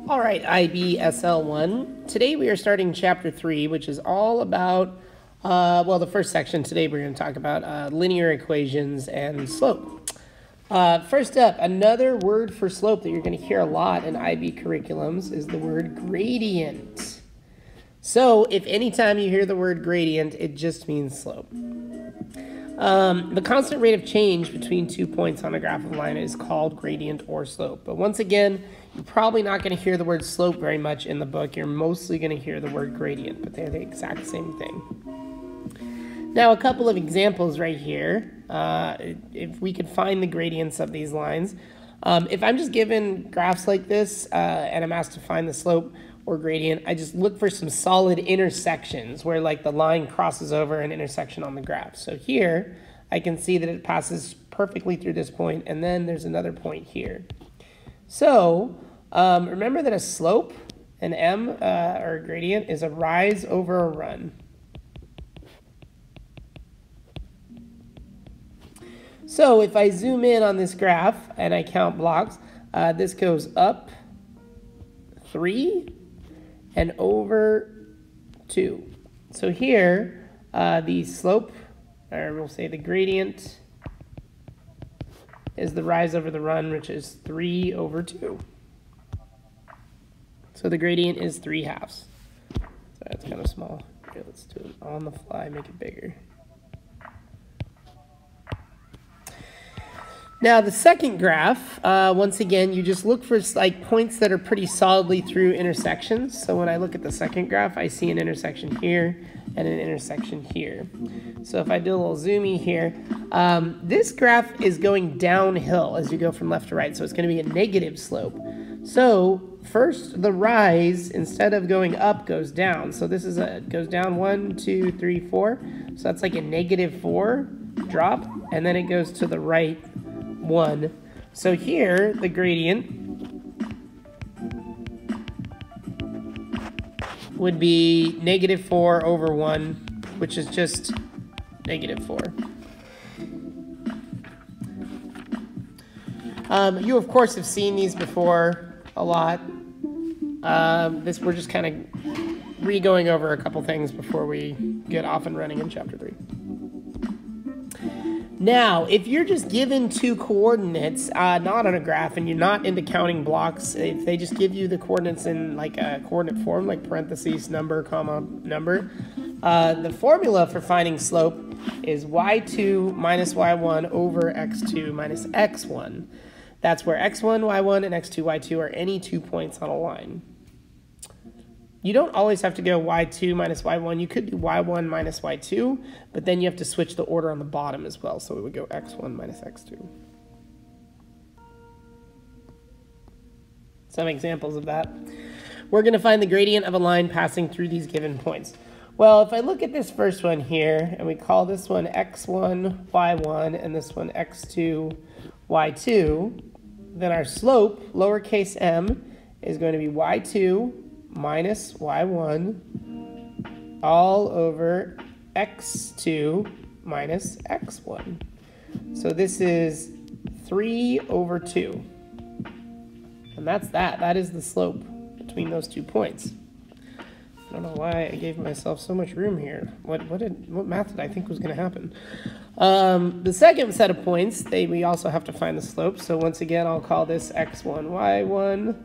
All right, IBSL1. Today we are starting Chapter 3, which is all about, the first section today we're going to talk about linear equations and slope. First up, another word for slope that you're going to hear a lot in IB curriculums is the word gradient. So if anytime you hear the word gradient, it just means slope. The constant rate of change between 2 points on a graph of a line is called gradient or slope. But once again, you're probably not going to hear the word slope very much in the book. You're mostly going to hear the word gradient, but they're the exact same thing. Now, a couple of examples right here. If we could find the gradients of these lines. If I'm just given graphs like this and I'm asked to find the slope or gradient, I just look for some solid intersections where like the line crosses over an intersection on the graph. So here I can see that it passes perfectly through this point, and then there's another point here. So remember that a slope, an M or a gradient, is a rise over a run. So if I zoom in on this graph and I count blocks, this goes up 3 and over 2. So here, the slope, or we'll say the gradient, is the rise over the run, which is 3 over 2. So the gradient is 3/2. So that's kind of small. Okay, let's do it on the fly, make it bigger. Now the second graph, once again, you just look for like points that are pretty solidly through intersections. So when I look at the second graph, I see an intersection here and an intersection here. So if I do a little zoomy here, this graph is going downhill as you go from left to right. So it's going to be a negative slope. So first the rise, instead of going up, goes down. So this is goes down 1, 2, 3, 4. So that's like a -4 drop, and then it goes to the right 1. So here the gradient would be -4 over 1, which is just -4. You of course have seen these before a lot. We're just kind of re-going over a couple things before we get off and running in Chapter 3. Now, if you're just given 2 coordinates, not on a graph, and you're not into counting blocks, if they just give you the coordinates in like a coordinate form, like parentheses, number, comma, number, the formula for finding slope is y2 minus y1 over x2 minus x1. That's where x1, y1, and x2, y2 are any 2 points on a line. You don't always have to go y2 minus y1. You could do y1 minus y2, but then you have to switch the order on the bottom as well. So we would go x1 minus x2. Some examples of that. We're going to find the gradient of a line passing through these given points. Well, if I look at this first one here, and we call this one x1, y1, and this one x2, y2, then our slope, lowercase m, is going to be y2 minus y1 all over x2 minus x1. So this is 3 over 2. And that's that. That is the slope between those 2 points. I don't know why I gave myself so much room here. What math did I think was going to happen? The second set of points, we also have to find the slope. So once again, I'll call this x1, y1,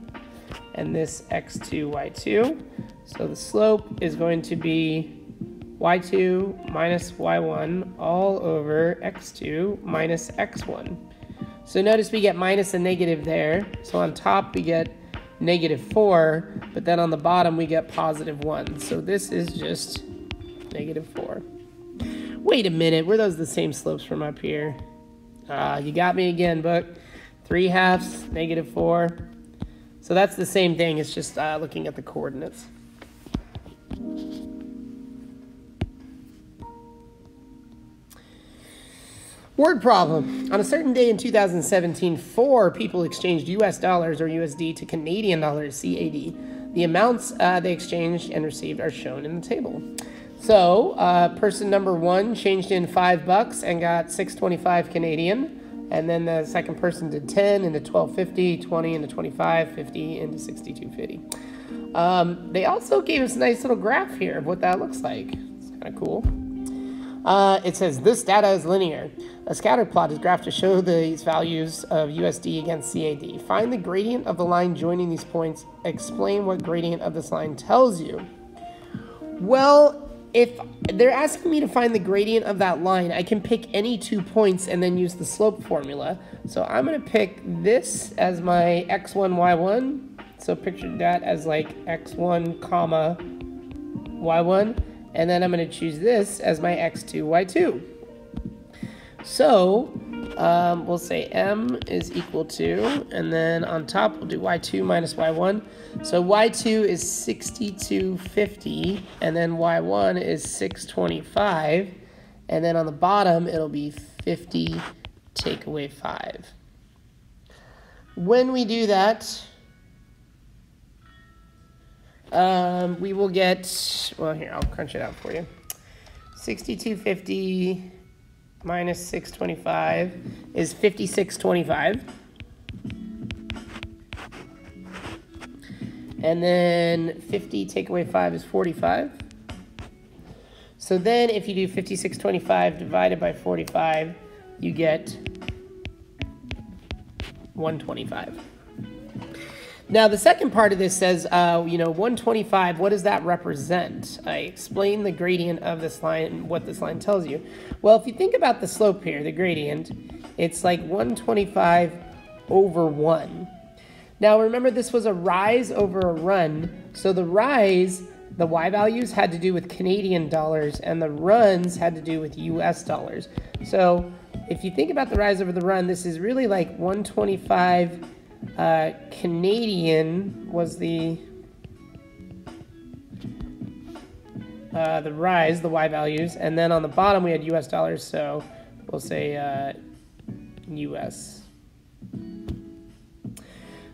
and this x2, y2. So the slope is going to be y2 minus y1 all over x2 minus x1. So notice we get minus a negative there. So on top we get -4, but then on the bottom we get +1. So this is just -4. Wait a minute, were those the same slopes from up here? You got me again, book. 3/2, -4. So that's the same thing, it's just looking at the coordinates. Word problem. On a certain day in 2017, 4 people exchanged US dollars or USD to Canadian dollars, CAD. The amounts they exchanged and received are shown in the table. So person number 1 changed in $5 and got $6.25 Canadian, And then the second person did 10 into 1250, 20 into 25, 50 into 6250. They also gave us a nice little graph here of what that looks like. It's kind of cool. It says, this data is linear. A scatter plot is graphed to show these values of USD against CAD. Find the gradient of the line joining these points. Explain what gradient of this line tells you. Well, if they're asking me to find the gradient of that line, I can pick any 2 points and then use the slope formula. So I'm going to pick this as my x1, y1. So picture that as like x1, comma, y1. And then I'm going to choose this as my x2, y2. So we'll say m is equal to, and then on top we'll do y2 minus y1. So y2 is 6250, and then y1 is 625. And then on the bottom it'll be 50 take away 5. When we do that, we will get, well, here, I'll crunch it out for you. 6250 minus 625 is 5625. And then 50 take away 5 is 45. So then if you do 5625 divided by 45, you get 125. Now, the second part of this says, 125, what does that represent? I explain the gradient of this line and what this line tells you. Well, if you think about the slope here, the gradient, it's like 125 over 1. Now, remember, this was a rise over a run. So the rise, the Y values had to do with Canadian dollars, and the runs had to do with US dollars. So if you think about the rise over the run, this is really like 125 Canadian was the rise, the Y values, and then on the bottom we had US dollars, so we'll say US.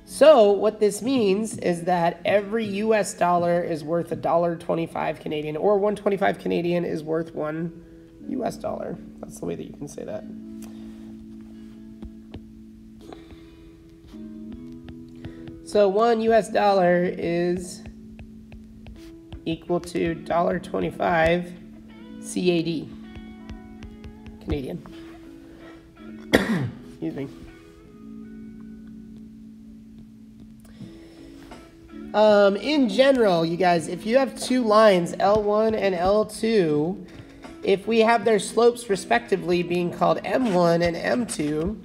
So what this means is that every US dollar is worth $1.25 Canadian, or 125 Canadian is worth 1 US dollar. That's the way that you can say that. So 1 US dollar is equal to $1.25 CAD, Canadian. Excuse me. In general, you guys, if you have two lines, L1 and L2, if we have their slopes respectively being called M1 and M2,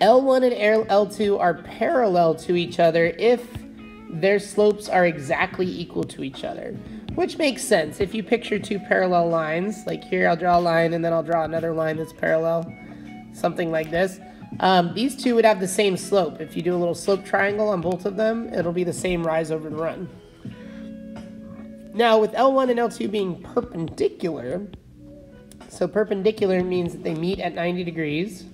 L1 and L2 are parallel to each other if their slopes are exactly equal to each other, which makes sense. If you picture two parallel lines, like here I'll draw a line and then I'll draw another line that's parallel, something like this. These two would have the same slope. If you do a little slope triangle on both of them, it'll be the same rise over the run. Now with L1 and L2 being perpendicular, so perpendicular means that they meet at 90 degrees.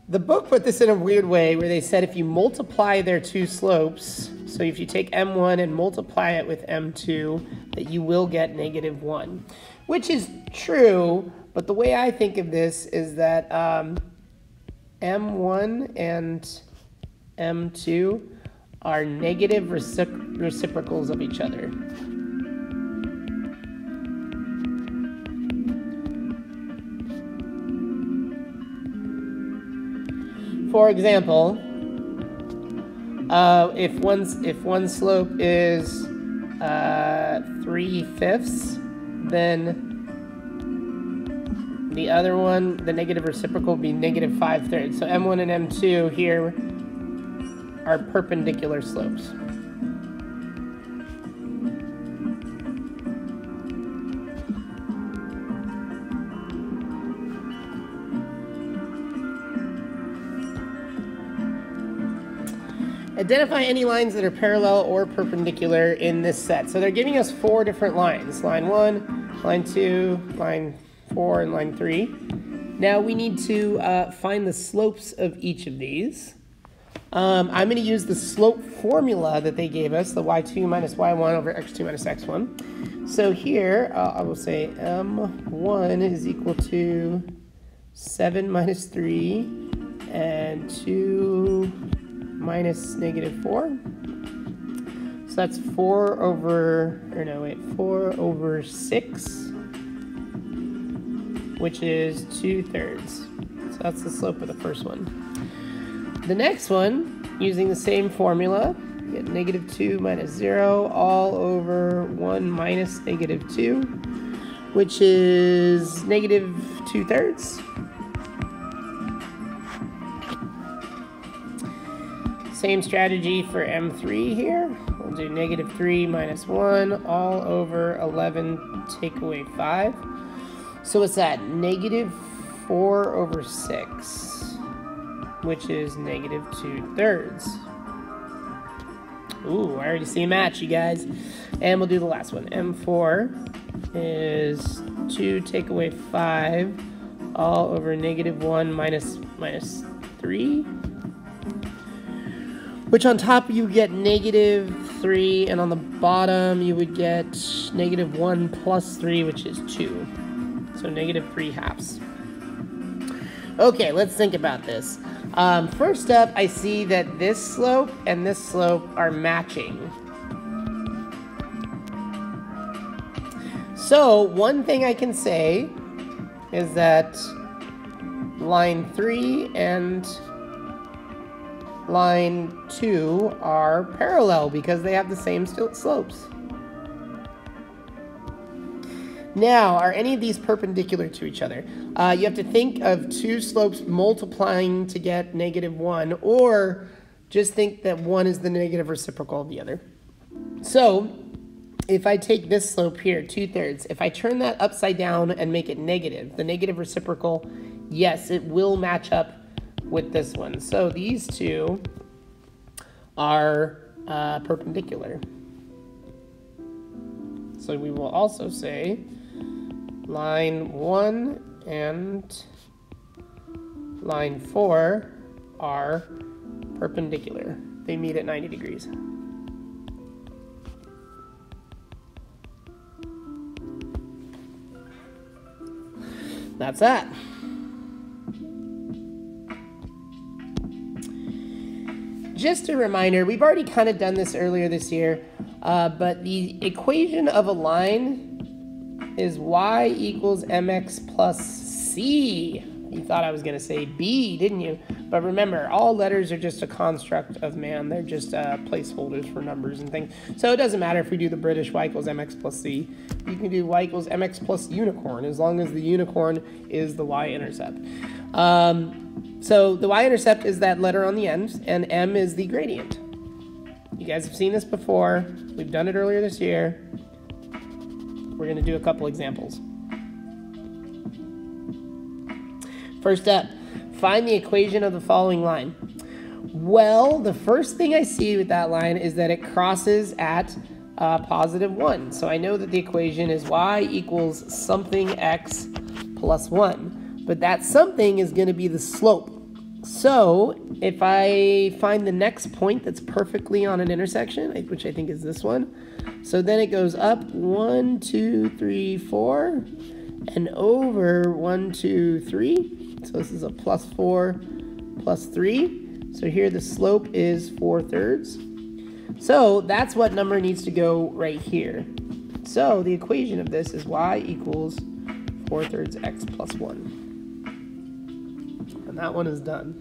The book put this in a weird way where they said if you multiply their two slopes, so if you take M1 and multiply it with M2, that you will get -1, which is true, but the way I think of this is that M1 and M2 are negative reciprocals of each other. For example, if one slope is 3/5, then the other one, the negative reciprocal, will be -5/3. So M1 and M2 here are perpendicular slopes. Identify any lines that are parallel or perpendicular in this set. So they're giving us 4 different lines. Line 1, line 2, line 4, and line 3. Now we need to find the slopes of each of these. I'm going to use the slope formula that they gave us, the y2 minus y1 over x2 minus x1. So here, I will say m1 is equal to 7 minus 3 and 2 minus negative 4. So that's 4 over 6, which is 2/3. So that's the slope of the first one. The next one, using the same formula, you get negative 2 minus 0 all over 1 minus negative 2, which is negative 2/3. Same strategy for M3 here. We'll do negative 3 minus 1 all over 11, take away 5. So what's that? Negative 4 over 6. Which is negative 2/3. Ooh, I already see a match, you guys. And we'll do the last one. M4 is 2 take away 5 all over negative 1 minus 3. Which on top you get negative 3, and on the bottom you would get negative 1 plus 3, which is 2. So negative 3/2. Okay, let's think about this. First up, I see that this slope and this slope are matching. So one thing I can say is that line 3 and line 2 are parallel because they have the same slopes. Now, are any of these perpendicular to each other? You have to think of two slopes multiplying to get negative 1, or just think that one is the negative reciprocal of the other. So, if I take this slope here, 2/3, if I turn that upside down and make it negative, the negative reciprocal, yes, it will match up with this one. So these two are perpendicular. So we will also say line 1 and line 4 are perpendicular. They meet at 90 degrees. That's that. Just a reminder, we've already kind of done this earlier this year, but the equation of a line is y equals mx plus c. You thought I was going to say b, didn't you? But remember, all letters are just a construct of man. They're just placeholders for numbers and things. So it doesn't matter if we do the British y equals mx plus c. You can do y equals mx plus unicorn, as long as the unicorn is the y-intercept. So the y-intercept is that letter on the end, and m is the gradient. You guys have seen this before. We've done it earlier this year. We're going to do a couple examples. First up, find the equation of the following line. Well, the first thing I see with that line is that it crosses at positive 1. So I know that the equation is y equals something x plus 1. But that something is going to be the slope. So if I find the next point that's perfectly on an intersection, which I think is this one, so then it goes up 1, 2, 3, 4, and over 1, 2, 3. So this is a plus 4, plus 3. So here the slope is 4/3. So that's what number needs to go right here. So the equation of this is y equals 4/3 x plus 1. And that one is done.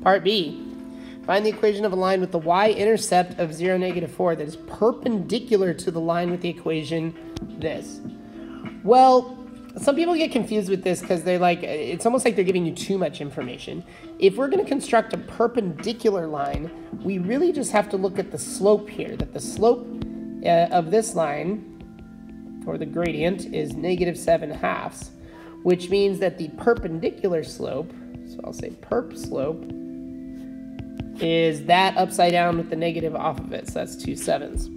Part B. Find the equation of a line with the y-intercept of 0, -4 that is perpendicular to the line with the equation this. Well, some people get confused with this because they're like, it's almost like they're giving you too much information. If we're going to construct a perpendicular line, we really just have to look at the slope here, that the slope of this line, or the gradient, is -7/2, which means that the perpendicular slope, so I'll say perp slope, is that upside down with the negative off of it, so that's 2/7.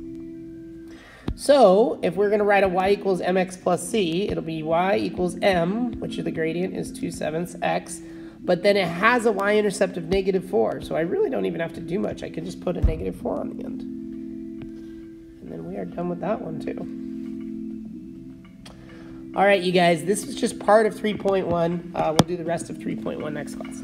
So if we're going to write a y equals mx plus c, it'll be y equals m, which is the gradient is 2/7 x, But then it has a y-intercept of -4, so I really don't even have to do much. I can just put a -4 on the end. And then we are done with that one too. All right, you guys, this is just part of 3.1. We'll do the rest of 3.1 next class.